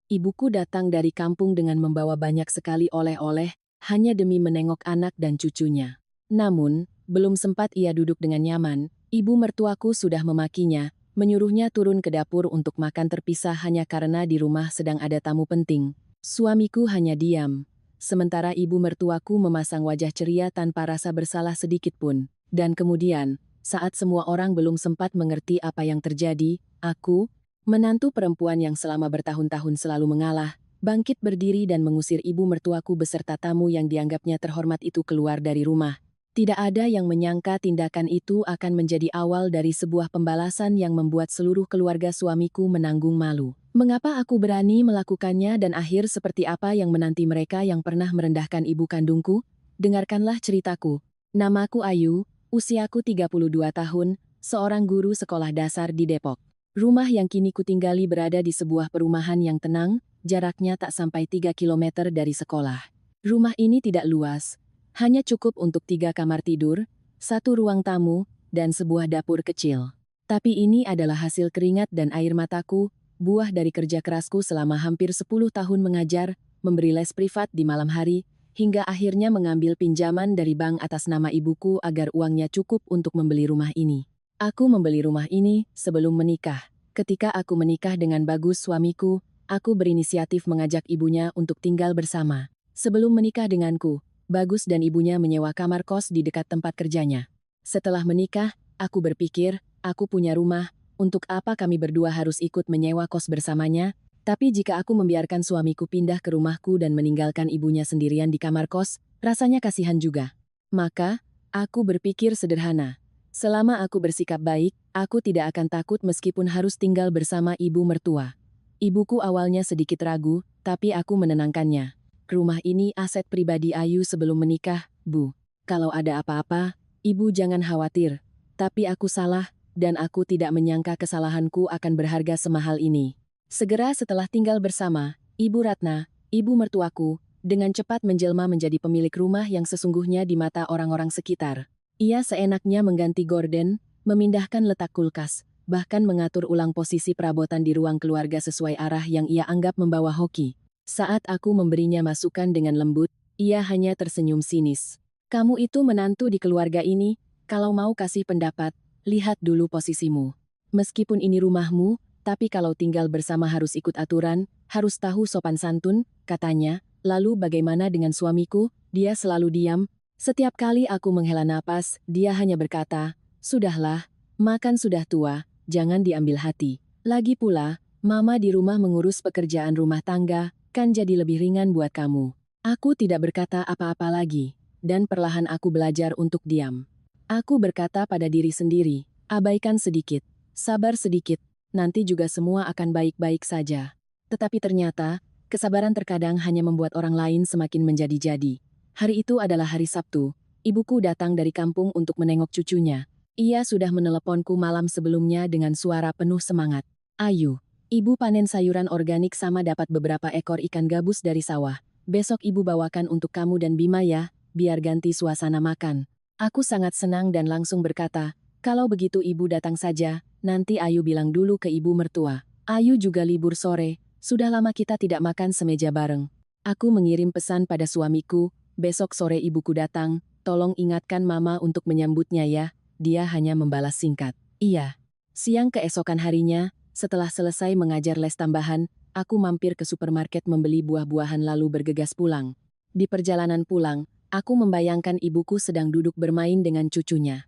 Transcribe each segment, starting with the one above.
Ibuku datang dari kampung dengan membawa banyak sekali oleh-oleh, hanya demi menengok anak dan cucunya. Namun, belum sempat ia duduk dengan nyaman, ibu mertuaku sudah memakinya, menyuruhnya turun ke dapur untuk makan terpisah hanya karena di rumah sedang ada tamu penting. Suamiku hanya diam. Sementara ibu mertuaku memasang wajah ceria tanpa rasa bersalah sedikit pun. Dan kemudian, saat semua orang belum sempat mengerti apa yang terjadi, aku, menantu perempuan yang selama bertahun-tahun selalu mengalah, bangkit berdiri dan mengusir ibu mertuaku beserta tamu yang dianggapnya terhormat itu keluar dari rumah. Tidak ada yang menyangka tindakan itu akan menjadi awal dari sebuah pembalasan yang membuat seluruh keluarga suamiku menanggung malu. Mengapa aku berani melakukannya dan akhir seperti apa yang menanti mereka yang pernah merendahkan ibu kandungku? Dengarkanlah ceritaku. Namaku Ayu, usiaku 32 tahun, seorang guru sekolah dasar di Depok. Rumah yang kini kutinggali berada di sebuah perumahan yang tenang, jaraknya tak sampai 3 kilometer dari sekolah. Rumah ini tidak luas, hanya cukup untuk 3 kamar tidur, 1 ruang tamu, dan sebuah dapur kecil. Tapi ini adalah hasil keringat dan air mataku, buah dari kerja kerasku selama hampir 10 tahun mengajar, memberi les privat di malam hari, hingga akhirnya mengambil pinjaman dari bank atas nama ibuku agar uangnya cukup untuk membeli rumah ini. Aku membeli rumah ini sebelum menikah. Ketika aku menikah dengan Bagus suamiku, aku berinisiatif mengajak ibunya untuk tinggal bersama. Sebelum menikah denganku, Bagus dan ibunya menyewa kamar kos di dekat tempat kerjanya. Setelah menikah, aku berpikir, aku punya rumah, untuk apa kami berdua harus ikut menyewa kos bersamanya? Tapi jika aku membiarkan suamiku pindah ke rumahku dan meninggalkan ibunya sendirian di kamar kos, rasanya kasihan juga. Maka, aku berpikir sederhana. Selama aku bersikap baik, aku tidak akan takut meskipun harus tinggal bersama ibu mertua. Ibuku awalnya sedikit ragu, tapi aku menenangkannya. Rumah ini aset pribadi Ayu sebelum menikah, Bu. Kalau ada apa-apa, Ibu jangan khawatir. Tapi aku salah, dan aku tidak menyangka kesalahanku akan berharga semahal ini. Segera setelah tinggal bersama, Ibu Ratna, ibu mertuaku, dengan cepat menjelma menjadi pemilik rumah yang sesungguhnya di mata orang-orang sekitar. Ia seenaknya mengganti gorden, memindahkan letak kulkas, bahkan mengatur ulang posisi perabotan di ruang keluarga sesuai arah yang ia anggap membawa hoki. Saat aku memberinya masukan dengan lembut, ia hanya tersenyum sinis. Kamu itu menantu di keluarga ini, kalau mau kasih pendapat, lihat dulu posisimu. Meskipun ini rumahmu, tapi kalau tinggal bersama harus ikut aturan, harus tahu sopan santun, katanya. Lalu bagaimana dengan suamiku? Dia selalu diam. Setiap kali aku menghela napas, dia hanya berkata, "Sudahlah, makan sudah tua, jangan diambil hati. Lagi pula, Mama di rumah mengurus pekerjaan rumah tangga, kan jadi lebih ringan buat kamu." Aku tidak berkata apa-apa lagi, dan perlahan aku belajar untuk diam. Aku berkata pada diri sendiri, abaikan sedikit, sabar sedikit, nanti juga semua akan baik-baik saja. Tetapi ternyata, kesabaran terkadang hanya membuat orang lain semakin menjadi-jadi. Hari itu adalah hari Sabtu, ibuku datang dari kampung untuk menengok cucunya. Ia sudah meneleponku malam sebelumnya dengan suara penuh semangat. "Ayu, Ibu panen sayuran organik sama dapat beberapa ekor ikan gabus dari sawah. Besok Ibu bawakan untuk kamu dan Bima ya, biar ganti suasana makan." Aku sangat senang dan langsung berkata, "Kalau begitu Ibu datang saja, nanti Ayu bilang dulu ke Ibu mertua. Ayu juga libur sore, sudah lama kita tidak makan semeja bareng." Aku mengirim pesan pada suamiku, "Besok sore ibuku datang, tolong ingatkan Mama untuk menyambutnya ya." Dia hanya membalas singkat, "Iya." Siang keesokan harinya, setelah selesai mengajar les tambahan, aku mampir ke supermarket membeli buah-buahan lalu bergegas pulang. Di perjalanan pulang, aku membayangkan ibuku sedang duduk bermain dengan cucunya.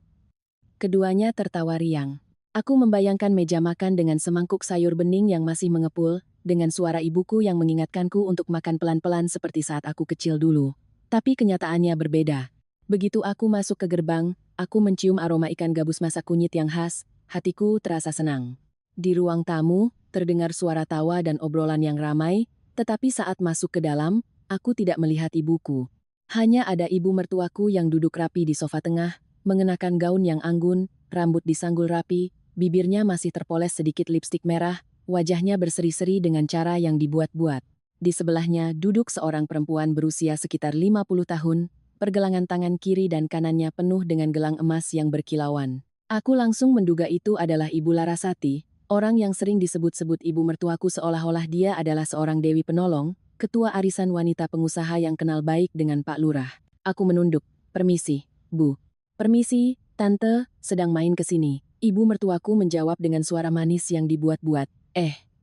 Keduanya tertawa riang. Aku membayangkan meja makan dengan semangkuk sayur bening yang masih mengepul, dengan suara ibuku yang mengingatkanku untuk makan pelan-pelan seperti saat aku kecil dulu. Tapi kenyataannya berbeda. Begitu aku masuk ke gerbang, aku mencium aroma ikan gabus masak kunyit yang khas, hatiku terasa senang. Di ruang tamu, terdengar suara tawa dan obrolan yang ramai, tetapi saat masuk ke dalam, aku tidak melihat ibuku. Hanya ada ibu mertuaku yang duduk rapi di sofa tengah, mengenakan gaun yang anggun, rambut disanggul rapi, bibirnya masih terpoles sedikit lipstik merah, wajahnya berseri-seri dengan cara yang dibuat-buat. Di sebelahnya duduk seorang perempuan berusia sekitar 50 tahun, pergelangan tangan kiri dan kanannya penuh dengan gelang emas yang berkilauan. Aku langsung menduga itu adalah Ibu Larasati, Orang yang sering disebut-sebut ibu mertuaku seolah-olah dia adalah seorang dewi penolong, ketua arisan wanita pengusaha yang kenal baik dengan Pak Lurah. Aku menunduk. Permisi, Bu. Permisi, Tante, sedang main ke sini. Ibu mertuaku menjawab dengan suara manis yang dibuat-buat.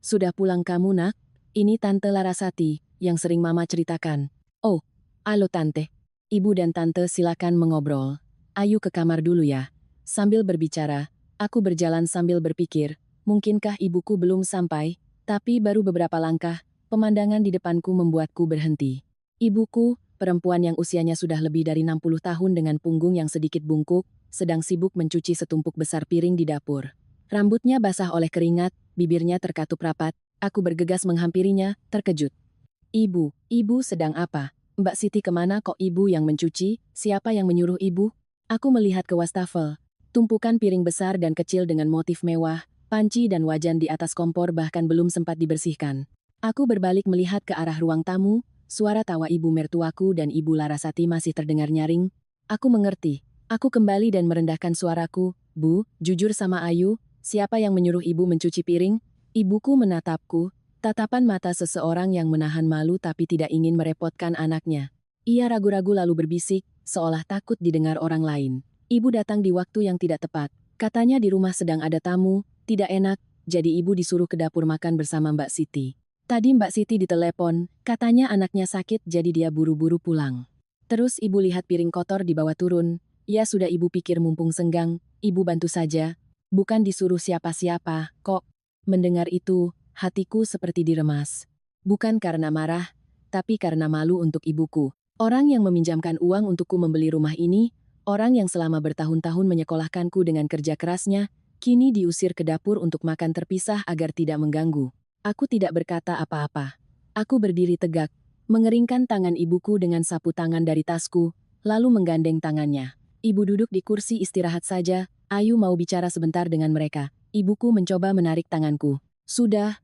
Sudah pulang kamu nak? Ini Tante Larasati, yang sering Mama ceritakan. Oh, halo Tante. Ibu dan Tante silakan mengobrol. Ayo ke kamar dulu ya. Sambil berbicara, aku berjalan sambil berpikir, mungkinkah ibuku belum sampai, tapi baru beberapa langkah, pemandangan di depanku membuatku berhenti. Ibuku, perempuan yang usianya sudah lebih dari 60 tahun dengan punggung yang sedikit bungkuk, sedang sibuk mencuci setumpuk besar piring di dapur. Rambutnya basah oleh keringat, bibirnya terkatup rapat, aku bergegas menghampirinya, terkejut. Ibu sedang apa? Mbak Siti kemana kok ibu yang mencuci? Siapa yang menyuruh ibu? Aku melihat ke wastafel. Tumpukan piring besar dan kecil dengan motif mewah, panci dan wajan di atas kompor bahkan belum sempat dibersihkan. Aku berbalik melihat ke arah ruang tamu, suara tawa ibu mertuaku dan ibu Larasati masih terdengar nyaring. Aku mengerti. Aku kembali dan merendahkan suaraku, Bu, jujur sama Ayu, siapa yang menyuruh ibu mencuci piring? Ibuku menatapku, tatapan mata seseorang yang menahan malu tapi tidak ingin merepotkan anaknya. Ia ragu-ragu lalu berbisik, seolah takut didengar orang lain. Ibu datang di waktu yang tidak tepat. Katanya di rumah sedang ada tamu, tidak enak, jadi ibu disuruh ke dapur makan bersama Mbak Siti. Tadi Mbak Siti ditelepon, katanya anaknya sakit jadi dia buru-buru pulang. Terus ibu lihat piring kotor di bawah turun. Ya sudah ibu pikir mumpung senggang, ibu bantu saja. Bukan disuruh siapa-siapa, kok. Mendengar itu, hatiku seperti diremas. Bukan karena marah, tapi karena malu untuk ibuku. Orang yang meminjamkan uang untukku membeli rumah ini, orang yang selama bertahun-tahun menyekolahkanku dengan kerja kerasnya, kini diusir ke dapur untuk makan terpisah agar tidak mengganggu. Aku tidak berkata apa-apa. Aku berdiri tegak, mengeringkan tangan ibuku dengan sapu tangan dari tasku, lalu menggandeng tangannya. Ibu duduk di kursi istirahat saja, Ayu mau bicara sebentar dengan mereka. Ibuku mencoba menarik tanganku. Sudah,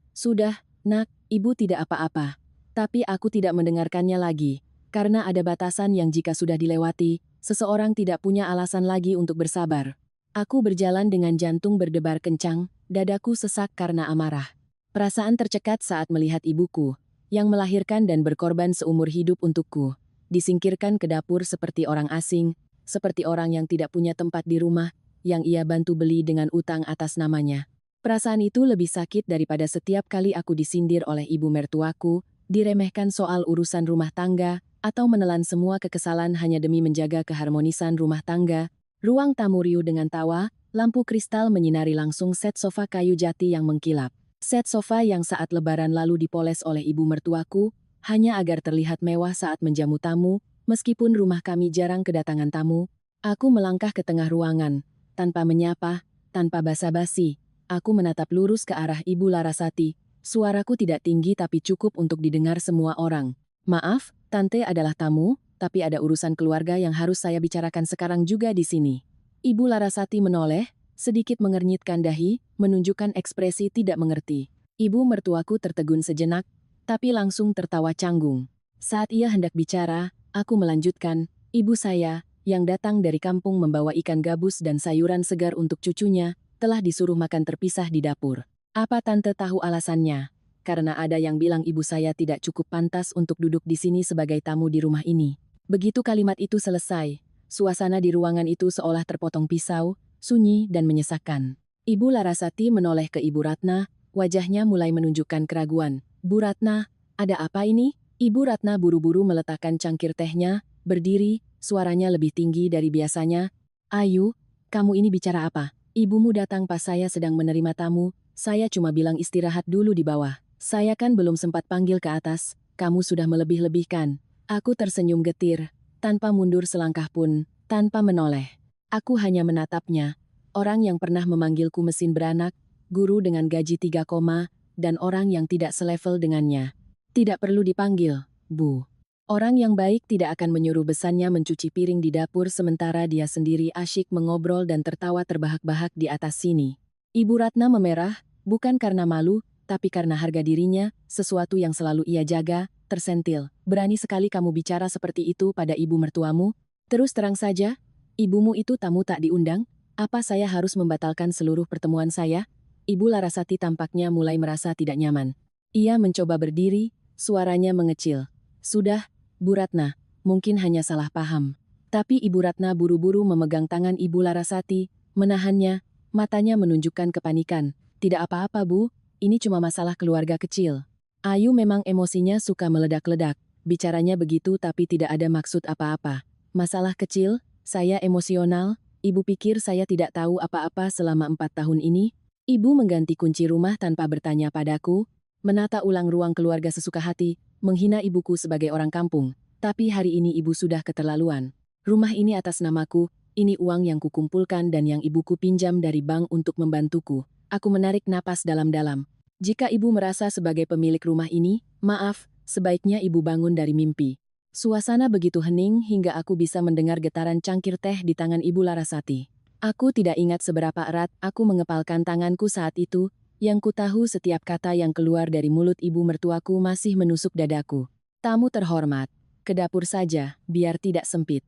nak, ibu tidak apa-apa. Tapi aku tidak mendengarkannya lagi. Karena ada batasan yang jika sudah dilewati, seseorang tidak punya alasan lagi untuk bersabar. Aku berjalan dengan jantung berdebar kencang, dadaku sesak karena amarah. Perasaan tercekat saat melihat ibuku, yang melahirkan dan berkorban seumur hidup untukku, disingkirkan ke dapur seperti orang asing, seperti orang yang tidak punya tempat di rumah, yang ia bantu beli dengan utang atas namanya. Perasaan itu lebih sakit daripada setiap kali aku disindir oleh ibu mertuaku, diremehkan soal urusan rumah tangga, atau menelan semua kekesalan hanya demi menjaga keharmonisan rumah tangga. Ruang tamu riuh dengan tawa, lampu kristal menyinari langsung set sofa kayu jati yang mengkilap. Set sofa yang saat lebaran lalu dipoles oleh ibu mertuaku, hanya agar terlihat mewah saat menjamu tamu, meskipun rumah kami jarang kedatangan tamu. Aku melangkah ke tengah ruangan, tanpa menyapa, tanpa basa-basi. Aku menatap lurus ke arah Ibu Larasati. Suaraku tidak tinggi tapi cukup untuk didengar semua orang. Maaf, Tante adalah tamu, tapi ada urusan keluarga yang harus saya bicarakan sekarang juga di sini. Ibu Larasati menoleh, sedikit mengernyitkan dahi, menunjukkan ekspresi tidak mengerti. Ibu mertuaku tertegun sejenak, tapi langsung tertawa canggung. Saat ia hendak bicara, aku melanjutkan, ibu saya, yang datang dari kampung membawa ikan gabus dan sayuran segar untuk cucunya, telah disuruh makan terpisah di dapur. Apa Tante tahu alasannya? Karena ada yang bilang ibu saya tidak cukup pantas untuk duduk di sini sebagai tamu di rumah ini. Begitu kalimat itu selesai, suasana di ruangan itu seolah terpotong pisau, sunyi dan menyesakkan. Ibu Larasati menoleh ke Ibu Ratna, wajahnya mulai menunjukkan keraguan. Bu Ratna, ada apa ini? Ibu Ratna buru-buru meletakkan cangkir tehnya, berdiri, suaranya lebih tinggi dari biasanya. Ayu, kamu ini bicara apa? Ibumu datang pas saya sedang menerima tamu, saya cuma bilang istirahat dulu di bawah. Saya kan belum sempat panggil ke atas, kamu sudah melebih-lebihkan. Aku tersenyum getir, tanpa mundur selangkah pun, tanpa menoleh. Aku hanya menatapnya, orang yang pernah memanggilku mesin beranak, guru dengan gaji 3 koma, dan orang yang tidak selevel dengannya. Tidak perlu dipanggil, Bu. Orang yang baik tidak akan menyuruh besannya mencuci piring di dapur sementara dia sendiri asyik mengobrol dan tertawa terbahak-bahak di atas sini. Ibu Ratna memerah, bukan karena malu, tapi karena harga dirinya, sesuatu yang selalu ia jaga, tersentil. Berani sekali kamu bicara seperti itu pada ibu mertuamu? Terus terang saja, ibumu itu tamu tak diundang? Apa saya harus membatalkan seluruh pertemuan saya? Ibu Larasati tampaknya mulai merasa tidak nyaman. Ia mencoba berdiri, suaranya mengecil. Sudah, Bu Ratna, mungkin hanya salah paham. Tapi Ibu Ratna buru-buru memegang tangan Ibu Larasati, menahannya, matanya menunjukkan kepanikan. Tidak apa-apa Bu, ini cuma masalah keluarga kecil. Ayu memang emosinya suka meledak-ledak. Bicaranya begitu tapi tidak ada maksud apa-apa. Masalah kecil, saya emosional, Ibu pikir saya tidak tahu apa-apa selama 4 tahun ini? Ibu mengganti kunci rumah tanpa bertanya padaku, menata ulang ruang keluarga sesuka hati, menghina ibuku sebagai orang kampung. Tapi hari ini ibu sudah keterlaluan. Rumah ini atas namaku, ini uang yang kukumpulkan dan yang ibuku pinjam dari bank untuk membantuku. Aku menarik napas dalam-dalam. Jika ibu merasa sebagai pemilik rumah ini, maaf, sebaiknya ibu bangun dari mimpi. Suasana begitu hening hingga aku bisa mendengar getaran cangkir teh di tangan Ibu Larasati. Aku tidak ingat seberapa erat aku mengepalkan tanganku saat itu, yang ku tahu setiap kata yang keluar dari mulut ibu mertuaku masih menusuk dadaku. Tamu terhormat, ke dapur saja, biar tidak sempit.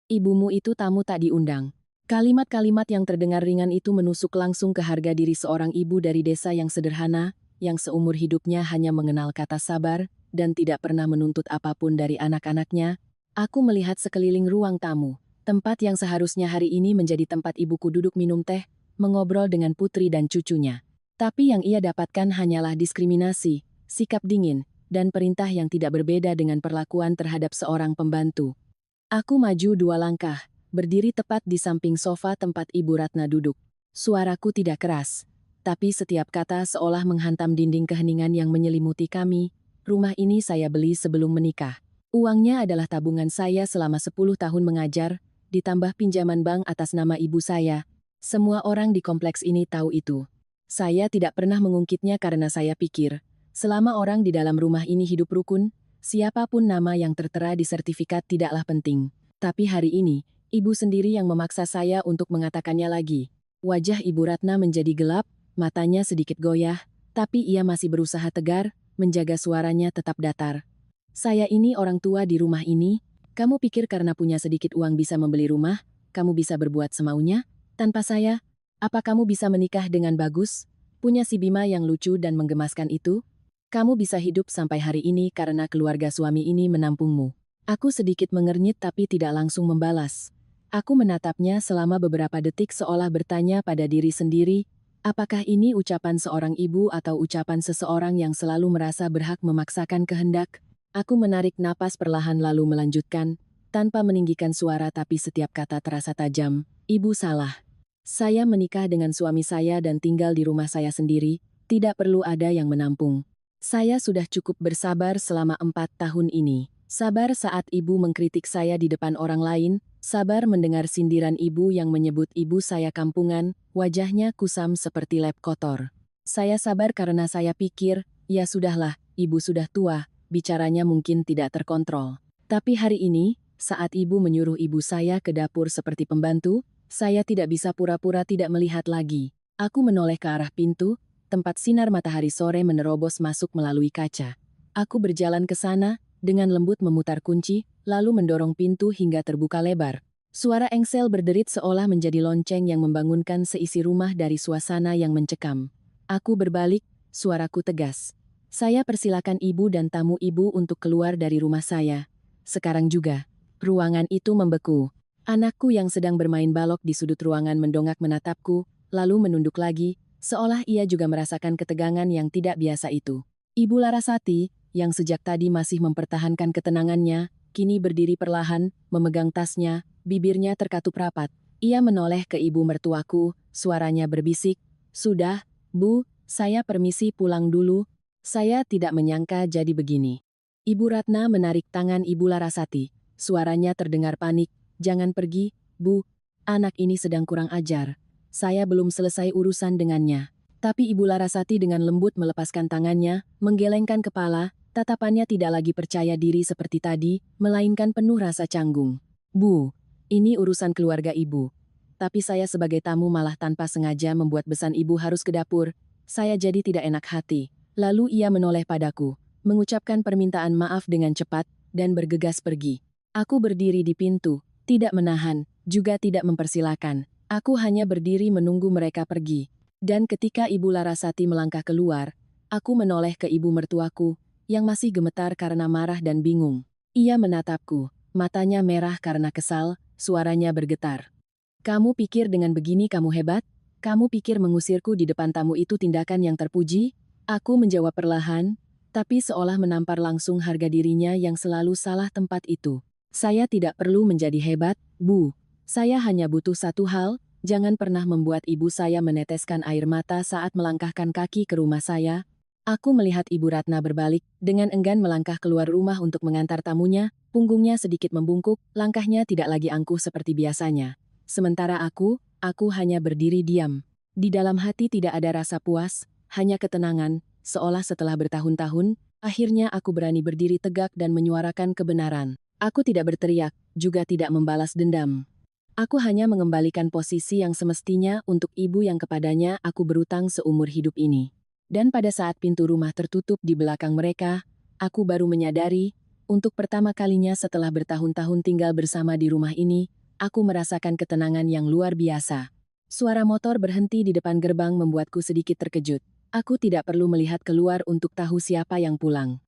Ibumu itu tamu tak diundang. Kalimat-kalimat yang terdengar ringan itu menusuk langsung ke harga diri seorang ibu dari desa yang sederhana, yang seumur hidupnya hanya mengenal kata sabar, dan tidak pernah menuntut apapun dari anak-anaknya. Aku melihat sekeliling ruang tamu. Tempat yang seharusnya hari ini menjadi tempat ibuku duduk minum teh, mengobrol dengan putri dan cucunya. Tapi yang ia dapatkan hanyalah diskriminasi, sikap dingin, dan perintah yang tidak berbeda dengan perlakuan terhadap seorang pembantu. Aku maju 2 langkah, berdiri tepat di samping sofa tempat Ibu Ratna duduk. Suaraku tidak keras, tapi setiap kata seolah menghantam dinding keheningan yang menyelimuti kami. Rumah ini saya beli sebelum menikah. Uangnya adalah tabungan saya selama 10 tahun mengajar, ditambah pinjaman bank atas nama ibu saya. Semua orang di kompleks ini tahu itu. Saya tidak pernah mengungkitnya karena saya pikir, selama orang di dalam rumah ini hidup rukun, siapapun nama yang tertera di sertifikat tidaklah penting. Tapi hari ini, ibu sendiri yang memaksa saya untuk mengatakannya lagi. Wajah Ibu Ratna menjadi gelap, matanya sedikit goyah, tapi ia masih berusaha tegar, menjaga suaranya tetap datar. Saya ini orang tua di rumah ini. Kamu pikir karena punya sedikit uang bisa membeli rumah, kamu bisa berbuat semaunya? Tanpa saya, apa kamu bisa menikah dengan bagus? Punya si Bima yang lucu dan menggemaskan itu? Kamu bisa hidup sampai hari ini karena keluarga suami ini menampungmu. Aku sedikit mengernyit tapi tidak langsung membalas. Aku menatapnya selama beberapa detik seolah bertanya pada diri sendiri, apakah ini ucapan seorang ibu atau ucapan seseorang yang selalu merasa berhak memaksakan kehendak? Aku menarik napas perlahan lalu melanjutkan, tanpa meninggikan suara tapi setiap kata terasa tajam. Ibu salah. Saya menikah dengan suami saya dan tinggal di rumah saya sendiri, tidak perlu ada yang menampung. Saya sudah cukup bersabar selama 4 tahun ini. Sabar saat ibu mengkritik saya di depan orang lain, sabar mendengar sindiran ibu yang menyebut ibu saya kampungan, wajahnya kusam seperti lep kotor. Saya sabar karena saya pikir, ya sudahlah, ibu sudah tua, bicaranya mungkin tidak terkontrol. Tapi hari ini, saat ibu menyuruh ibu saya ke dapur seperti pembantu, saya tidak bisa pura-pura tidak melihat lagi. Aku menoleh ke arah pintu, tempat sinar matahari sore menerobos masuk melalui kaca. Aku berjalan ke sana, dengan lembut memutar kunci, lalu mendorong pintu hingga terbuka lebar. Suara engsel berderit seolah menjadi lonceng yang membangunkan seisi rumah dari suasana yang mencekam. Aku berbalik, suaraku tegas. Saya persilakan ibu dan tamu ibu untuk keluar dari rumah saya. Sekarang juga. Ruangan itu membeku. Anakku yang sedang bermain balok di sudut ruangan mendongak menatapku, lalu menunduk lagi, seolah ia juga merasakan ketegangan yang tidak biasa itu. Ibu Larasati, yang sejak tadi masih mempertahankan ketenangannya, kini berdiri perlahan, memegang tasnya, bibirnya terkatup rapat. Ia menoleh ke ibu mertuaku, suaranya berbisik, "Sudah, Bu, saya permisi pulang dulu. Saya tidak menyangka jadi begini." Ibu Ratna menarik tangan Ibu Larasati. Suaranya terdengar panik. "Jangan pergi, Bu. Anak ini sedang kurang ajar. Saya belum selesai urusan dengannya." Tapi Ibu Larasati dengan lembut melepaskan tangannya, menggelengkan kepala, tatapannya tidak lagi percaya diri seperti tadi, melainkan penuh rasa canggung. "Bu, ini urusan keluarga Ibu. Tapi saya sebagai tamu malah tanpa sengaja membuat besan Ibu harus ke dapur. Saya jadi tidak enak hati." Lalu ia menoleh padaku, mengucapkan permintaan maaf dengan cepat, dan bergegas pergi. Aku berdiri di pintu, tidak menahan, juga tidak mempersilakan. Aku hanya berdiri menunggu mereka pergi. Dan ketika Ibu Larasati melangkah keluar, aku menoleh ke ibu mertuaku, yang masih gemetar karena marah dan bingung. Ia menatapku, matanya merah karena kesal, suaranya bergetar. Kamu pikir dengan begini kamu hebat? Kamu pikir mengusirku di depan tamu itu tindakan yang terpuji? Aku menjawab perlahan, tapi seolah menampar langsung harga dirinya yang selalu salah tempat itu. Saya tidak perlu menjadi hebat, Bu. Saya hanya butuh satu hal, jangan pernah membuat ibu saya meneteskan air mata saat melangkahkan kaki ke rumah saya. Aku melihat Ibu Ratna berbalik, dengan enggan melangkah keluar rumah untuk mengantar tamunya, punggungnya sedikit membungkuk, langkahnya tidak lagi angkuh seperti biasanya. Sementara aku hanya berdiri diam. Di dalam hati tidak ada rasa puas, hanya ketenangan, seolah setelah bertahun-tahun, akhirnya aku berani berdiri tegak dan menyuarakan kebenaran. Aku tidak berteriak, juga tidak membalas dendam. Aku hanya mengembalikan posisi yang semestinya untuk ibu yang kepadanya aku berutang seumur hidup ini. Dan pada saat pintu rumah tertutup di belakang mereka, aku baru menyadari, untuk pertama kalinya setelah bertahun-tahun tinggal bersama di rumah ini, aku merasakan ketenangan yang luar biasa. Suara motor berhenti di depan gerbang membuatku sedikit terkejut. Aku tidak perlu melihat keluar untuk tahu siapa yang pulang.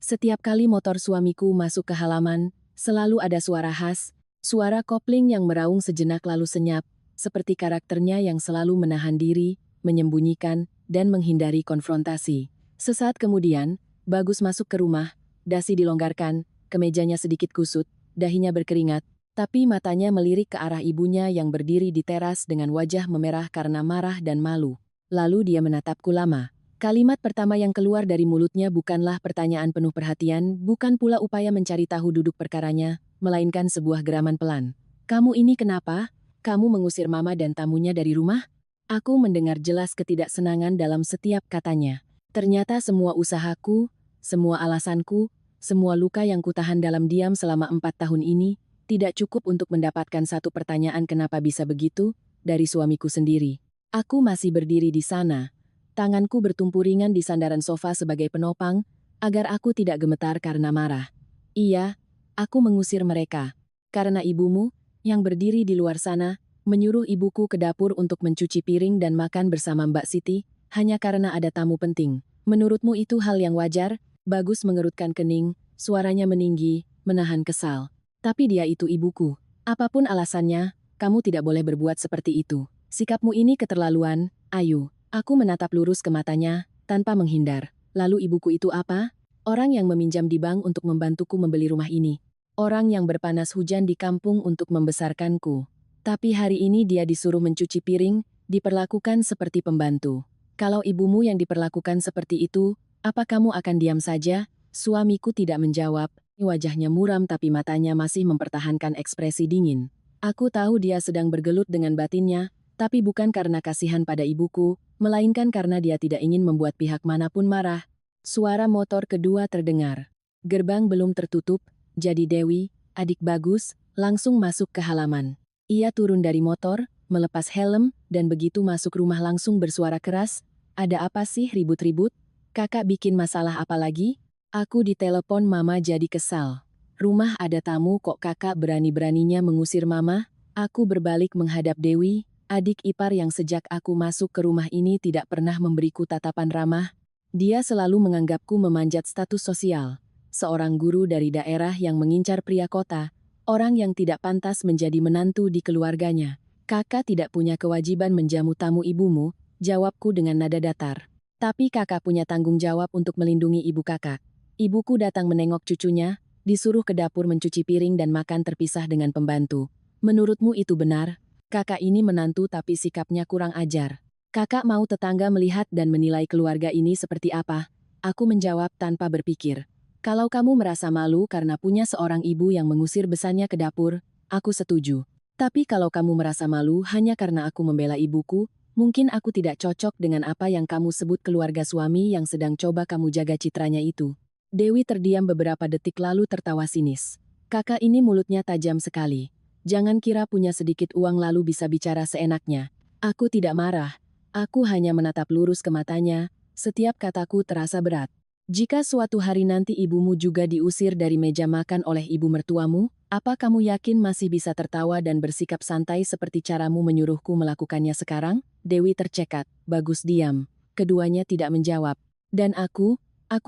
Setiap kali motor suamiku masuk ke halaman, selalu ada suara khas, suara kopling yang meraung sejenak lalu senyap, seperti karakternya yang selalu menahan diri, menyembunyikan, dan menghindari konfrontasi. Sesaat kemudian, Bagus masuk ke rumah, dasi dilonggarkan, kemejanya sedikit kusut, dahinya berkeringat, tapi matanya melirik ke arah ibunya yang berdiri di teras dengan wajah memerah karena marah dan malu. Lalu dia menatapku lama. Kalimat pertama yang keluar dari mulutnya bukanlah pertanyaan penuh perhatian, bukan pula upaya mencari tahu duduk perkaranya, melainkan sebuah geraman pelan. Kamu ini kenapa? Kamu mengusir mama dan tamunya dari rumah? Aku mendengar jelas ketidaksenangan dalam setiap katanya. Ternyata semua usahaku, semua alasanku, semua luka yang kutahan dalam diam selama 4 tahun ini, tidak cukup untuk mendapatkan satu pertanyaan kenapa bisa begitu, dari suamiku sendiri. Aku masih berdiri di sana. Tanganku bertumpu ringan di sandaran sofa sebagai penopang, agar aku tidak gemetar karena marah. Iya, aku mengusir mereka. Karena ibumu, yang berdiri di luar sana, menyuruh ibuku ke dapur untuk mencuci piring dan makan bersama Mbak Siti, hanya karena ada tamu penting. Menurutmu itu hal yang wajar? Bagus mengerutkan kening, suaranya meninggi, menahan kesal. Tapi dia itu ibuku. Apapun alasannya, kamu tidak boleh berbuat seperti itu. Sikapmu ini keterlaluan, Ayu. Aku menatap lurus ke matanya, tanpa menghindar. Lalu ibuku itu apa? Orang yang meminjam di bank untuk membantuku membeli rumah ini. Orang yang berpanas hujan di kampung untuk membesarkanku. Tapi hari ini dia disuruh mencuci piring, diperlakukan seperti pembantu. Kalau ibumu yang diperlakukan seperti itu, apa kamu akan diam saja? Suamiku tidak menjawab. Wajahnya muram tapi matanya masih mempertahankan ekspresi dingin. Aku tahu dia sedang bergelut dengan batinnya, tapi bukan karena kasihan pada ibuku, melainkan karena dia tidak ingin membuat pihak manapun marah. Suara motor kedua terdengar. Gerbang belum tertutup, jadi Dewi, adik Bagus, langsung masuk ke halaman. Ia turun dari motor, melepas helm, dan begitu masuk rumah langsung bersuara keras, "Ada apa sih ribut-ribut? Kakak bikin masalah apa lagi?" Aku ditelepon mama jadi kesal. Rumah ada tamu kok kakak berani-beraninya mengusir mama? Aku berbalik menghadap Dewi, adik ipar yang sejak aku masuk ke rumah ini tidak pernah memberiku tatapan ramah. Dia selalu menganggapku memanjat status sosial. Seorang guru dari daerah yang mengincar pria kota, orang yang tidak pantas menjadi menantu di keluarganya. Kakak tidak punya kewajiban menjamu tamu ibumu, jawabku dengan nada datar. Tapi kakak punya tanggung jawab untuk melindungi ibu kakak. Ibuku datang menengok cucunya, disuruh ke dapur mencuci piring dan makan terpisah dengan pembantu. Menurutmu itu benar? Kakak ini menantu tapi sikapnya kurang ajar. Kakak mau tetangga melihat dan menilai keluarga ini seperti apa? Aku menjawab tanpa berpikir. Kalau kamu merasa malu karena punya seorang ibu yang mengusir besannya ke dapur, aku setuju. Tapi kalau kamu merasa malu hanya karena aku membela ibuku, mungkin aku tidak cocok dengan apa yang kamu sebut keluarga suami yang sedang coba kamu jaga citranya itu. Dewi terdiam beberapa detik lalu tertawa sinis. Kakak ini mulutnya tajam sekali. Jangan kira punya sedikit uang lalu bisa bicara seenaknya. Aku tidak marah. Aku hanya menatap lurus ke matanya, setiap kataku terasa berat. Jika suatu hari nanti ibumu juga diusir dari meja makan oleh ibu mertuamu, Apa kamu yakin masih bisa tertawa dan bersikap santai seperti caramu menyuruhku melakukannya sekarang? Dewi tercekat. Bagus diam. Keduanya tidak menjawab. Dan aku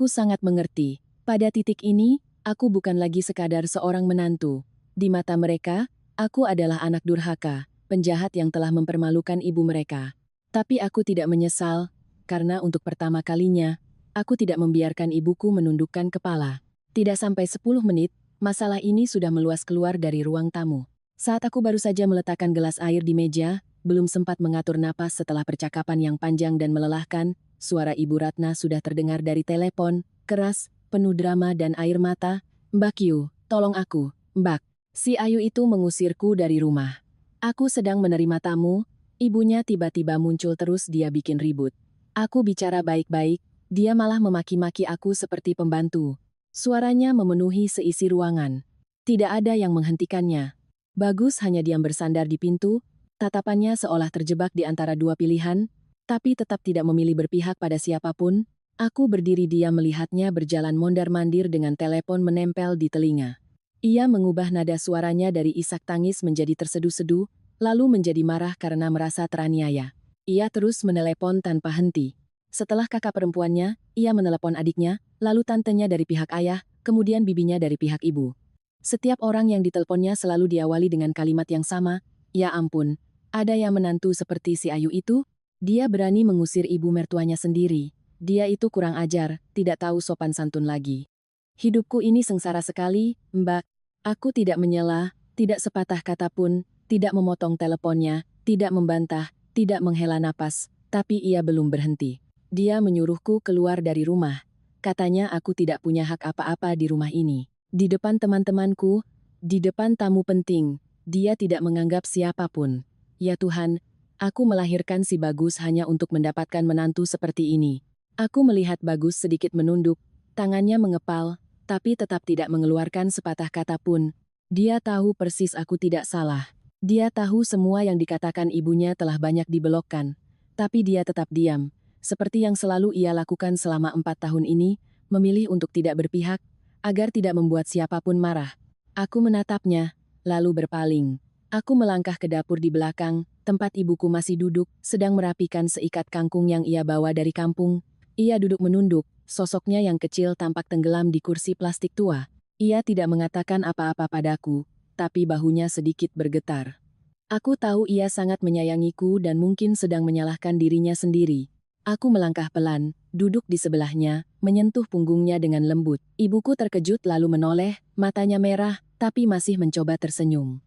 sangat mengerti. Pada titik ini, aku bukan lagi sekadar seorang menantu. Di mata mereka, aku adalah anak durhaka, penjahat yang telah mempermalukan ibu mereka. Tapi aku tidak menyesal, karena untuk pertama kalinya, aku tidak membiarkan ibuku menundukkan kepala. Tidak sampai 10 menit, masalah ini sudah meluas keluar dari ruang tamu. Saat aku baru saja meletakkan gelas air di meja, belum sempat mengatur napas setelah percakapan yang panjang dan melelahkan, suara Ibu Ratna sudah terdengar dari telepon, keras, penuh drama dan air mata. "Mbak Yu, tolong aku, Mbak. Si Ayu itu mengusirku dari rumah. Aku sedang menerima tamu, ibunya tiba-tiba muncul terus dia bikin ribut. Aku bicara baik-baik, dia malah memaki-maki aku seperti pembantu. Suaranya memenuhi seisi ruangan. Tidak ada yang menghentikannya. Bagus hanya diam bersandar di pintu, tatapannya seolah terjebak di antara dua pilihan, tapi tetap tidak memilih berpihak pada siapapun. Aku berdiri diam melihatnya berjalan mondar-mandir dengan telepon menempel di telinga. Ia mengubah nada suaranya dari isak tangis menjadi terseduh-seduh, lalu menjadi marah karena merasa teraniaya. Ia terus menelepon tanpa henti. Setelah kakak perempuannya, ia menelepon adiknya, lalu tantenya dari pihak ayah, kemudian bibinya dari pihak ibu. Setiap orang yang diteleponnya selalu diawali dengan kalimat yang sama, "Ya ampun, ada yang menantu seperti si Ayu itu? Dia berani mengusir ibu mertuanya sendiri. Dia itu kurang ajar, tidak tahu sopan santun lagi. Hidupku ini sengsara sekali, Mbak." Aku tidak menyela, tidak sepatah kata pun, tidak memotong teleponnya, tidak membantah, tidak menghela napas, tapi ia belum berhenti. Dia menyuruhku keluar dari rumah. Katanya aku tidak punya hak apa-apa di rumah ini. Di depan teman-temanku, di depan tamu penting, dia tidak menganggap siapapun. Ya Tuhan, aku melahirkan si Bagus hanya untuk mendapatkan menantu seperti ini. Aku melihat Bagus sedikit menunduk, tangannya mengepal, tapi tetap tidak mengeluarkan sepatah kata pun. Dia tahu persis aku tidak salah. Dia tahu semua yang dikatakan ibunya telah banyak dibelokkan. Tapi dia tetap diam. Seperti yang selalu ia lakukan selama 4 tahun ini, memilih untuk tidak berpihak, agar tidak membuat siapapun marah. Aku menatapnya, lalu berpaling. Aku melangkah ke dapur di belakang, tempat ibuku masih duduk, sedang merapikan seikat kangkung yang ia bawa dari kampung. Ia duduk menunduk, sosoknya yang kecil tampak tenggelam di kursi plastik tua. Ia tidak mengatakan apa-apa padaku, tapi bahunya sedikit bergetar. Aku tahu ia sangat menyayangiku dan mungkin sedang menyalahkan dirinya sendiri. Aku melangkah pelan, duduk di sebelahnya, menyentuh punggungnya dengan lembut. Ibuku terkejut lalu menoleh, matanya merah, tapi masih mencoba tersenyum.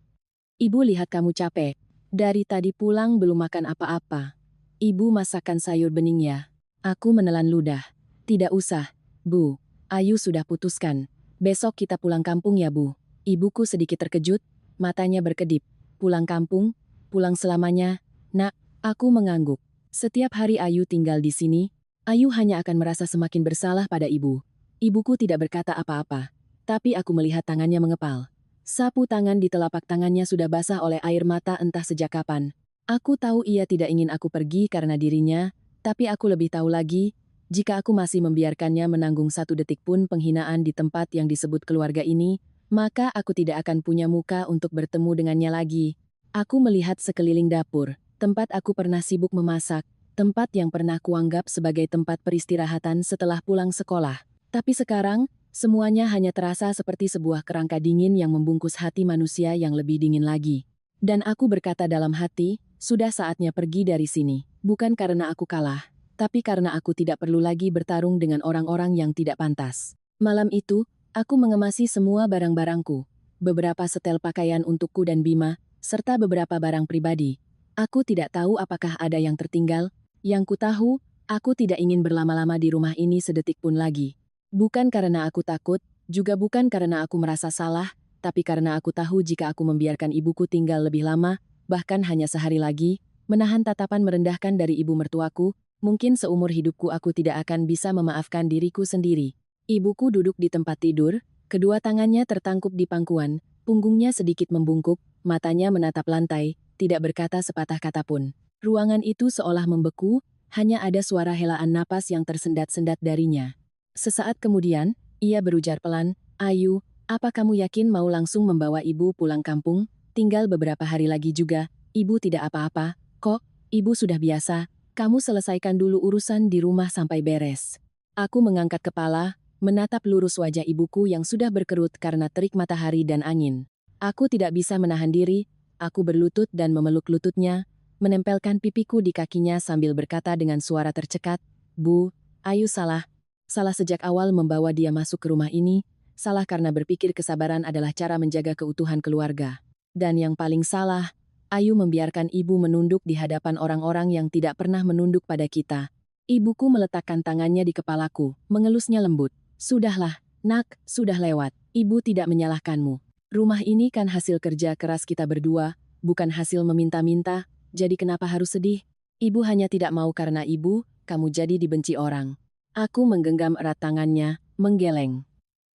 "Ibu lihat kamu capek. Dari tadi pulang belum makan apa-apa. Ibu masakkan sayur bening ya." Aku menelan ludah. "Tidak usah, Bu. Ayu sudah putuskan. Besok kita pulang kampung ya Bu." Ibuku sedikit terkejut, matanya berkedip. "Pulang kampung? Pulang selamanya?" "Nak," aku mengangguk. "Setiap hari Ayu tinggal di sini, Ayu hanya akan merasa semakin bersalah pada ibu." Ibuku tidak berkata apa-apa, tapi aku melihat tangannya mengepal. Sapu tangan di telapak tangannya sudah basah oleh air mata entah sejak kapan. Aku tahu ia tidak ingin aku pergi karena dirinya, tapi aku lebih tahu lagi, jika aku masih membiarkannya menanggung 1 detik pun penghinaan di tempat yang disebut keluarga ini, maka aku tidak akan punya muka untuk bertemu dengannya lagi. Aku melihat sekeliling dapur, tempat aku pernah sibuk memasak, tempat yang pernah kuanggap sebagai tempat peristirahatan setelah pulang sekolah. Tapi sekarang, semuanya hanya terasa seperti sebuah kerangka dingin yang membungkus hati manusia yang lebih dingin lagi. Dan aku berkata dalam hati, sudah saatnya pergi dari sini. Bukan karena aku kalah, tapi karena aku tidak perlu lagi bertarung dengan orang-orang yang tidak pantas. Malam itu, aku mengemasi semua barang-barangku. Beberapa setel pakaian untukku dan Bima, serta beberapa barang pribadi. Aku tidak tahu apakah ada yang tertinggal. Yang ku tahu, aku tidak ingin berlama-lama di rumah ini sedetik pun lagi. Bukan karena aku takut, juga bukan karena aku merasa salah, tapi karena aku tahu jika aku membiarkan ibuku tinggal lebih lama, bahkan hanya sehari lagi, menahan tatapan merendahkan dari ibu mertuaku, mungkin seumur hidupku aku tidak akan bisa memaafkan diriku sendiri. Ibuku duduk di tempat tidur, kedua tangannya tertangkup di pangkuan, punggungnya sedikit membungkuk, matanya menatap lantai, tidak berkata sepatah kata pun. Ruangan itu seolah membeku, hanya ada suara helaan napas yang tersendat-sendat darinya. Sesaat kemudian, ia berujar pelan, "Ayu, Apa kamu yakin mau langsung membawa ibu pulang kampung? Tinggal beberapa hari lagi juga, ibu tidak apa-apa, kok, ibu sudah biasa, kamu selesaikan dulu urusan di rumah sampai beres. Aku mengangkat kepala, menatap lurus wajah ibuku yang sudah berkerut karena terik matahari dan angin. Aku tidak bisa menahan diri, aku berlutut dan memeluk lututnya, menempelkan pipiku di kakinya sambil berkata dengan suara tercekat, Bu, Ayu salah. Salah sejak awal membawa dia masuk ke rumah ini, salah karena berpikir kesabaran adalah cara menjaga keutuhan keluarga. Dan yang paling salah, Ayu membiarkan ibu menunduk di hadapan orang-orang yang tidak pernah menunduk pada kita. Ibuku meletakkan tangannya di kepalaku, mengelusnya lembut. Sudahlah, nak, sudah lewat. Ibu tidak menyalahkanmu. Rumah ini kan hasil kerja keras kita berdua, bukan hasil meminta-minta, jadi kenapa harus sedih? Ibu hanya tidak mau karena ibu, kamu jadi dibenci orang. Aku menggenggam erat tangannya, menggeleng.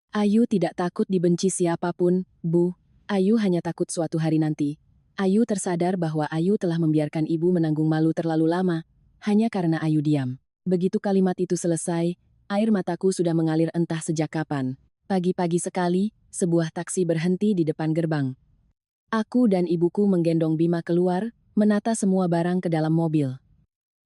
Ayu tidak takut dibenci siapapun, Bu. Ayu hanya takut suatu hari nanti. Ayu tersadar bahwa Ayu telah membiarkan ibu menanggung malu terlalu lama, hanya karena Ayu diam. Begitu kalimat itu selesai, air mataku sudah mengalir entah sejak kapan. Pagi-pagi sekali, sebuah taksi berhenti di depan gerbang. Aku dan ibuku menggendong Bima keluar, menata semua barang ke dalam mobil.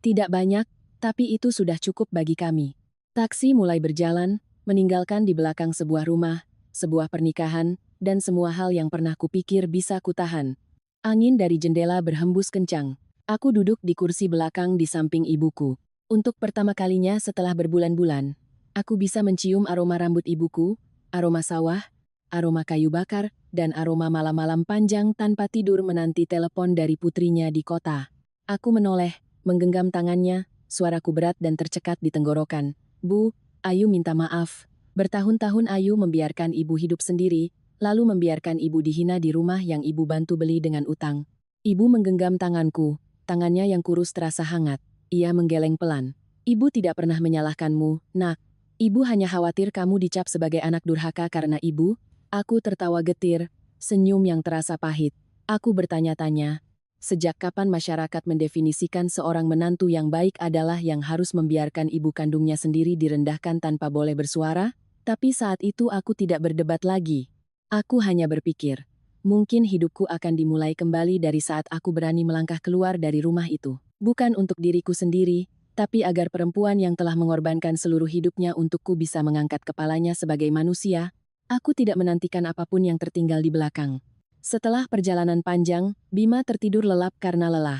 Tidak banyak, tapi itu sudah cukup bagi kami. Taksi mulai berjalan, meninggalkan di belakang sebuah rumah, sebuah pernikahan, dan semua hal yang pernah kupikir bisa kutahan. Angin dari jendela berhembus kencang. Aku duduk di kursi belakang di samping ibuku. Untuk pertama kalinya setelah berbulan-bulan, aku bisa mencium aroma rambut ibuku, aroma sawah, aroma kayu bakar, dan aroma malam-malam panjang tanpa tidur menanti telepon dari putrinya di kota. Aku menoleh, menggenggam tangannya, suaraku berat dan tercekat di tenggorokan. Bu, Ayu minta maaf. Bertahun-tahun Ayu membiarkan ibu hidup sendiri, lalu membiarkan ibu dihina di rumah yang ibu bantu beli dengan utang. Ibu menggenggam tanganku, tangannya yang kurus terasa hangat. Ia menggeleng pelan. Ibu tidak pernah menyalahkanmu, nak. Ibu hanya khawatir kamu dicap sebagai anak durhaka karena ibu. Aku tertawa getir, senyum yang terasa pahit. Aku bertanya-tanya, sejak kapan masyarakat mendefinisikan seorang menantu yang baik adalah yang harus membiarkan ibu kandungnya sendiri direndahkan tanpa boleh bersuara? Tapi saat itu aku tidak berdebat lagi. Aku hanya berpikir, mungkin hidupku akan dimulai kembali dari saat aku berani melangkah keluar dari rumah itu. Bukan untuk diriku sendiri, tapi agar perempuan yang telah mengorbankan seluruh hidupnya untukku bisa mengangkat kepalanya sebagai manusia. Aku tidak menantikan apapun yang tertinggal di belakang. Setelah perjalanan panjang, Bima tertidur lelap karena lelah.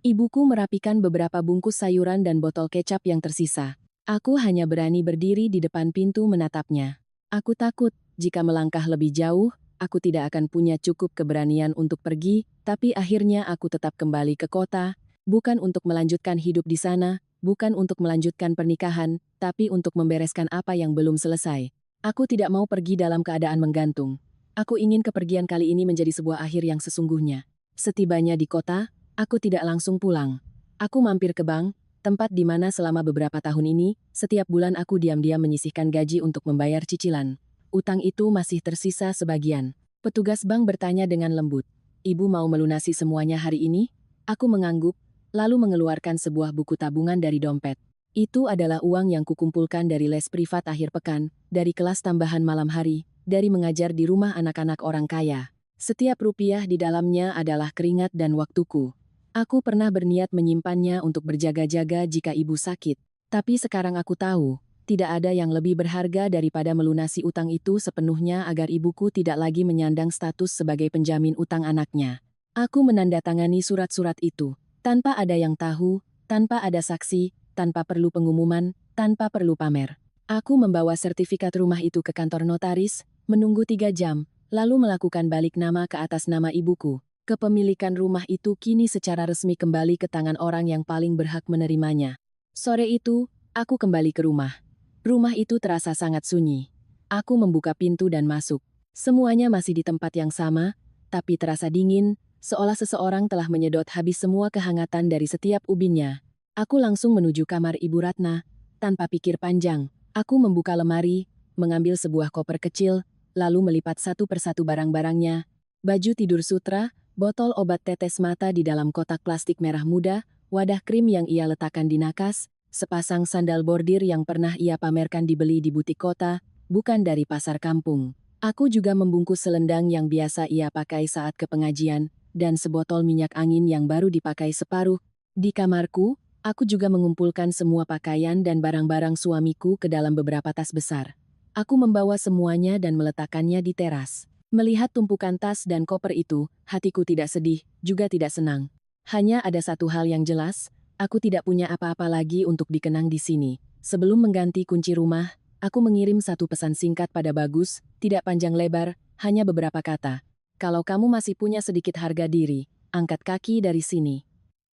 Ibuku merapikan beberapa bungkus sayuran dan botol kecap yang tersisa. Aku hanya berani berdiri di depan pintu menatapnya. Aku takut, jika melangkah lebih jauh, aku tidak akan punya cukup keberanian untuk pergi, tapi akhirnya aku tetap kembali ke kota, bukan untuk melanjutkan hidup di sana, bukan untuk melanjutkan pernikahan, tapi untuk membereskan apa yang belum selesai. Aku tidak mau pergi dalam keadaan menggantung. Aku ingin kepergian kali ini menjadi sebuah akhir yang sesungguhnya. Setibanya di kota, aku tidak langsung pulang. Aku mampir ke bank, tempat di mana selama beberapa tahun ini, setiap bulan aku diam-diam menyisihkan gaji untuk membayar cicilan. Utang itu masih tersisa sebagian. Petugas bank bertanya dengan lembut, "Ibu mau melunasi semuanya hari ini?" Aku mengangguk, lalu mengeluarkan sebuah buku tabungan dari dompet. Itu adalah uang yang kukumpulkan dari les privat akhir pekan, dari kelas tambahan malam hari, dari mengajar di rumah anak-anak orang kaya. Setiap rupiah di dalamnya adalah keringat dan waktuku. Aku pernah berniat menyimpannya untuk berjaga-jaga jika ibu sakit. Tapi sekarang aku tahu, tidak ada yang lebih berharga daripada melunasi utang itu sepenuhnya agar ibuku tidak lagi menyandang status sebagai penjamin utang anaknya. Aku menandatangani surat-surat itu, tanpa ada yang tahu, tanpa ada saksi, tanpa perlu pengumuman, tanpa perlu pamer. Aku membawa sertifikat rumah itu ke kantor notaris, menunggu 3 jam, lalu melakukan balik nama ke atas nama ibuku. Kepemilikan rumah itu kini secara resmi kembali ke tangan orang yang paling berhak menerimanya. Sore itu, aku kembali ke rumah. Rumah itu terasa sangat sunyi. Aku membuka pintu dan masuk. Semuanya masih di tempat yang sama, tapi terasa dingin, seolah seseorang telah menyedot habis semua kehangatan dari setiap ubinnya. Aku langsung menuju kamar Ibu Ratna. Tanpa pikir panjang, aku membuka lemari, mengambil sebuah koper kecil, lalu melipat satu persatu barang-barangnya. Baju tidur sutra, botol obat tetes mata di dalam kotak plastik merah muda, wadah krim yang ia letakkan di nakas, sepasang sandal bordir yang pernah ia pamerkan dibeli di butik kota, bukan dari pasar kampung. Aku juga membungkus selendang yang biasa ia pakai saat ke pengajian, dan sebotol minyak angin yang baru dipakai separuh. Di kamarku, aku juga mengumpulkan semua pakaian dan barang-barang suamiku ke dalam beberapa tas besar. Aku membawa semuanya dan meletakkannya di teras. Melihat tumpukan tas dan koper itu, hatiku tidak sedih, juga tidak senang. Hanya ada satu hal yang jelas, aku tidak punya apa-apa lagi untuk dikenang di sini. Sebelum mengganti kunci rumah, aku mengirim satu pesan singkat pada Bagus, tidak panjang lebar, hanya beberapa kata. Kalau kamu masih punya sedikit harga diri, angkat kaki dari sini.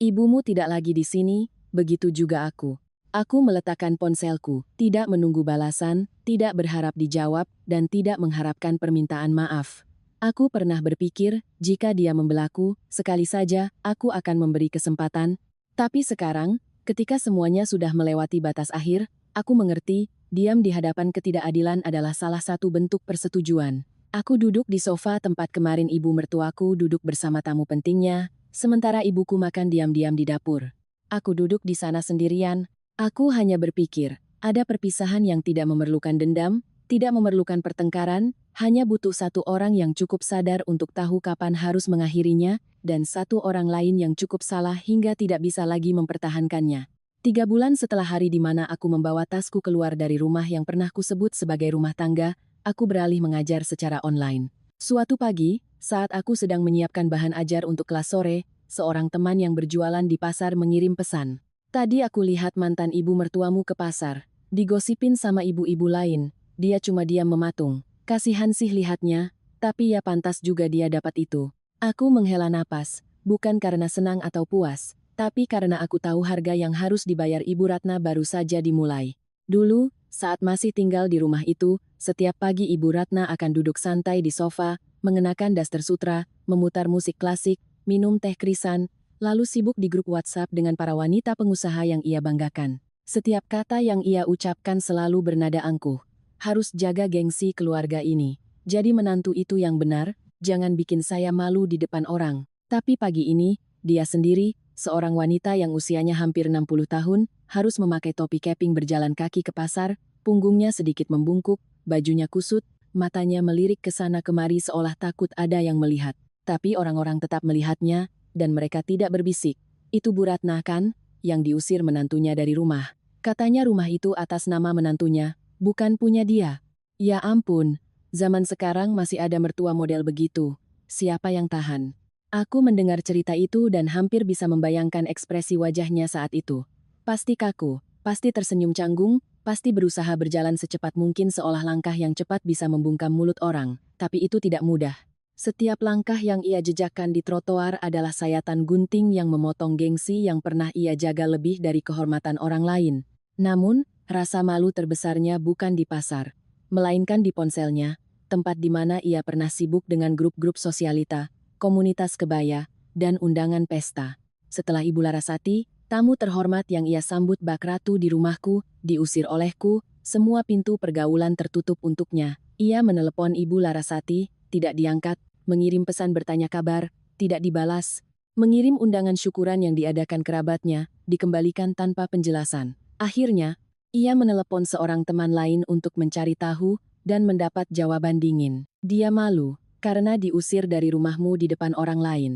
Ibumu tidak lagi di sini, begitu juga aku. Aku meletakkan ponselku, tidak menunggu balasan, tidak berharap dijawab, dan tidak mengharapkan permintaan maaf. Aku pernah berpikir, jika dia membelaku, sekali saja, aku akan memberi kesempatan. Tapi sekarang, ketika semuanya sudah melewati batas akhir, aku mengerti, diam di hadapan ketidakadilan adalah salah satu bentuk persetujuan. Aku duduk di sofa tempat kemarin ibu mertuaku duduk bersama tamu pentingnya, sementara ibuku makan diam-diam di dapur. Aku duduk di sana sendirian. Aku hanya berpikir, ada perpisahan yang tidak memerlukan dendam, tidak memerlukan pertengkaran, hanya butuh satu orang yang cukup sadar untuk tahu kapan harus mengakhirinya, dan satu orang lain yang cukup salah hingga tidak bisa lagi mempertahankannya. 3 bulan setelah hari di mana aku membawa tasku keluar dari rumah yang pernah kusebut sebagai rumah tangga, aku beralih mengajar secara online. Suatu pagi, saat aku sedang menyiapkan bahan ajar untuk kelas sore, seorang teman yang berjualan di pasar mengirim pesan. Tadi aku lihat mantan ibu mertuamu ke pasar. Digosipin sama ibu-ibu lain, dia cuma diam mematung. Kasihan sih lihatnya, tapi ya pantas juga dia dapat itu. Aku menghela napas, bukan karena senang atau puas, tapi karena aku tahu harga yang harus dibayar Ibu Ratna baru saja dimulai. Dulu, saat masih tinggal di rumah itu, setiap pagi Ibu Ratna akan duduk santai di sofa, mengenakan daster sutra, memutar musik klasik, minum teh krisan, lalu sibuk di grup WhatsApp dengan para wanita pengusaha yang ia banggakan. Setiap kata yang ia ucapkan selalu bernada angkuh. Harus jaga gengsi keluarga ini. Jadi menantu itu yang benar, jangan bikin saya malu di depan orang. Tapi pagi ini, dia sendiri, seorang wanita yang usianya hampir 60 tahun, harus memakai topi keping berjalan kaki ke pasar, punggungnya sedikit membungkuk, bajunya kusut, matanya melirik ke sana kemari seolah takut ada yang melihat. Tapi orang-orang tetap melihatnya, dan mereka tidak berbisik. Itu Bu Ratna kan, yang diusir menantunya dari rumah. Katanya rumah itu atas nama menantunya, bukan punya dia. Ya ampun, zaman sekarang masih ada mertua model begitu. Siapa yang tahan? Aku mendengar cerita itu dan hampir bisa membayangkan ekspresi wajahnya saat itu. Pasti kaku, pasti tersenyum canggung, pasti berusaha berjalan secepat mungkin seolah langkah yang cepat bisa membungkam mulut orang. Tapi itu tidak mudah. Setiap langkah yang ia jejakkan di trotoar adalah sayatan gunting yang memotong gengsi yang pernah ia jaga lebih dari kehormatan orang lain. Namun, rasa malu terbesarnya bukan di pasar, melainkan di ponselnya, tempat di mana ia pernah sibuk dengan grup-grup sosialita, komunitas kebaya, dan undangan pesta. Setelah Ibu Larasati, tamu terhormat yang ia sambut bak ratu di rumahku, diusir olehku, semua pintu pergaulan tertutup untuknya. Ia menelepon Ibu Larasati, tidak diangkat, mengirim pesan bertanya kabar, tidak dibalas, mengirim undangan syukuran yang diadakan kerabatnya, dikembalikan tanpa penjelasan. Akhirnya, ia menelepon seorang teman lain untuk mencari tahu, dan mendapat jawaban dingin. Dia malu karena diusir dari rumahmu di depan orang lain.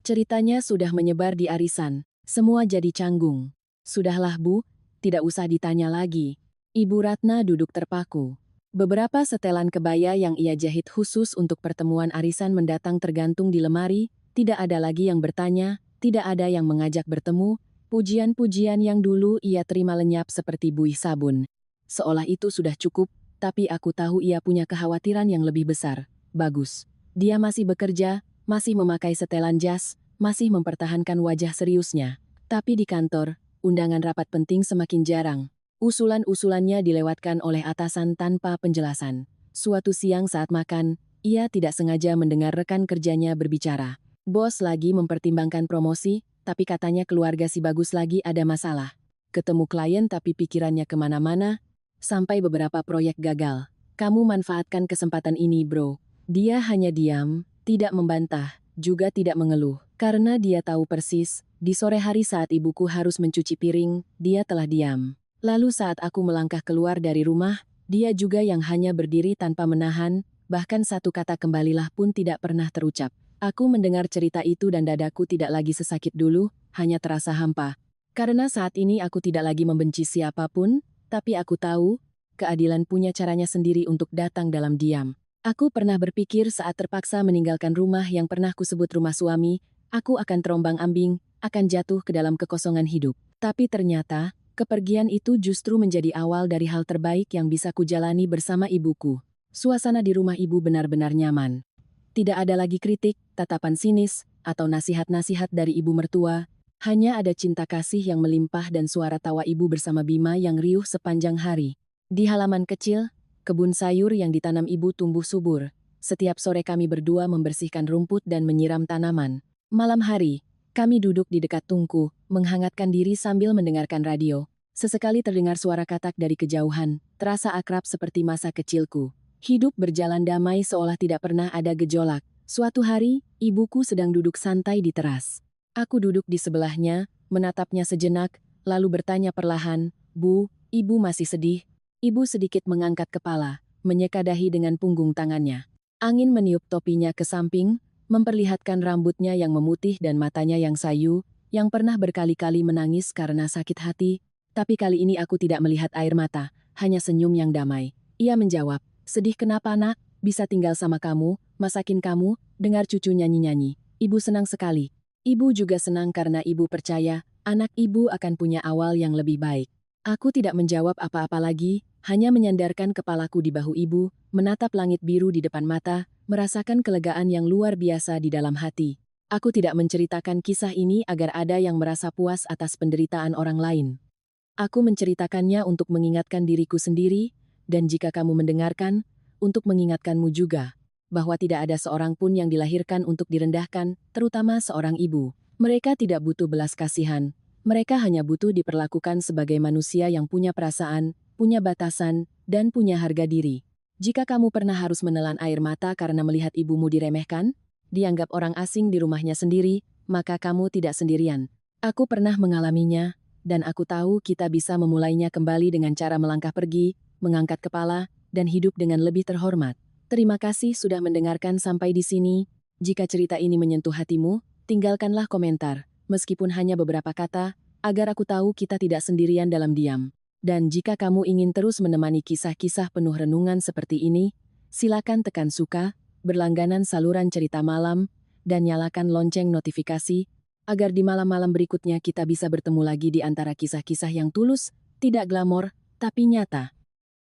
Ceritanya sudah menyebar di arisan, semua jadi canggung. Sudahlah Bu, tidak usah ditanya lagi. Ibu Ratna duduk terpaku. Beberapa setelan kebaya yang ia jahit khusus untuk pertemuan arisan mendatang tergantung di lemari, tidak ada lagi yang bertanya, tidak ada yang mengajak bertemu, pujian-pujian yang dulu ia terima lenyap seperti buih sabun. Seolah itu sudah cukup, tapi aku tahu ia punya kekhawatiran yang lebih besar. Bagus. Dia masih bekerja, masih memakai setelan jas, masih mempertahankan wajah seriusnya. Tapi di kantor, undangan rapat penting semakin jarang. Usulan-usulannya dilewatkan oleh atasan tanpa penjelasan. Suatu siang saat makan, ia tidak sengaja mendengar rekan kerjanya berbicara. Bos lagi mempertimbangkan promosi, tapi katanya keluarga si Bagus lagi ada masalah. Ketemu klien tapi pikirannya kemana-mana, sampai beberapa proyek gagal. Kamu manfaatkan kesempatan ini, bro. Dia hanya diam, tidak membantah, juga tidak mengeluh. Karena dia tahu persis, di sore hari saat ibuku harus mencuci piring, dia telah diam. Lalu saat aku melangkah keluar dari rumah, dia juga yang hanya berdiri tanpa menahan, bahkan satu kata kembalilah pun tidak pernah terucap. Aku mendengar cerita itu dan dadaku tidak lagi sesakit dulu, hanya terasa hampa. Karena saat ini aku tidak lagi membenci siapapun, tapi aku tahu, keadilan punya caranya sendiri untuk datang dalam diam. Aku pernah berpikir saat terpaksa meninggalkan rumah yang pernah kusebut rumah suami, aku akan terombang-ambing, akan jatuh ke dalam kekosongan hidup. Tapi ternyata, kepergian itu justru menjadi awal dari hal terbaik yang bisa kujalani bersama ibuku. Suasana di rumah ibu benar-benar nyaman. Tidak ada lagi kritik, tatapan sinis, atau nasihat-nasihat dari ibu mertua. Hanya ada cinta kasih yang melimpah dan suara tawa ibu bersama Bima yang riuh sepanjang hari. Di halaman kecil, kebun sayur yang ditanam ibu tumbuh subur. Setiap sore kami berdua membersihkan rumput dan menyiram tanaman. Malam hari, kami duduk di dekat tungku, menghangatkan diri sambil mendengarkan radio. Sesekali terdengar suara katak dari kejauhan, terasa akrab seperti masa kecilku. Hidup berjalan damai seolah tidak pernah ada gejolak. Suatu hari, ibuku sedang duduk santai di teras. Aku duduk di sebelahnya, menatapnya sejenak, lalu bertanya perlahan, "Bu, ibu masih sedih?" Ibu sedikit mengangkat kepala, menyeka dahi dengan punggung tangannya. Angin meniup topinya ke samping, memperlihatkan rambutnya yang memutih dan matanya yang sayu, yang pernah berkali-kali menangis karena sakit hati. Tapi kali ini aku tidak melihat air mata, hanya senyum yang damai. Ia menjawab, "Sedih kenapa nak? Bisa tinggal sama kamu, masakin kamu, dengar cucu nyanyi-nyanyi. Ibu senang sekali." Ibu juga senang karena ibu percaya, anak ibu akan punya awal yang lebih baik. Aku tidak menjawab apa-apa lagi, hanya menyandarkan kepalaku di bahu ibu, menatap langit biru di depan mata, merasakan kelegaan yang luar biasa di dalam hati. Aku tidak menceritakan kisah ini agar ada yang merasa puas atas penderitaan orang lain. Aku menceritakannya untuk mengingatkan diriku sendiri, dan jika kamu mendengarkan, untuk mengingatkanmu juga, bahwa tidak ada seorang pun yang dilahirkan untuk direndahkan, terutama seorang ibu. Mereka tidak butuh belas kasihan, mereka hanya butuh diperlakukan sebagai manusia yang punya perasaan, punya batasan, dan punya harga diri. Jika kamu pernah harus menelan air mata karena melihat ibumu diremehkan, dianggap orang asing di rumahnya sendiri, maka kamu tidak sendirian. Aku pernah mengalaminya, dan aku tahu kita bisa memulainya kembali dengan cara melangkah pergi, mengangkat kepala, dan hidup dengan lebih terhormat. Terima kasih sudah mendengarkan sampai di sini. Jika cerita ini menyentuh hatimu, tinggalkanlah komentar, meskipun hanya beberapa kata, agar aku tahu kita tidak sendirian dalam diam. Dan jika kamu ingin terus menemani kisah-kisah penuh renungan seperti ini, silakan tekan suka, berlangganan saluran cerita malam, dan nyalakan lonceng notifikasi, agar di malam-malam berikutnya kita bisa bertemu lagi di antara kisah-kisah yang tulus, tidak glamor, tapi nyata.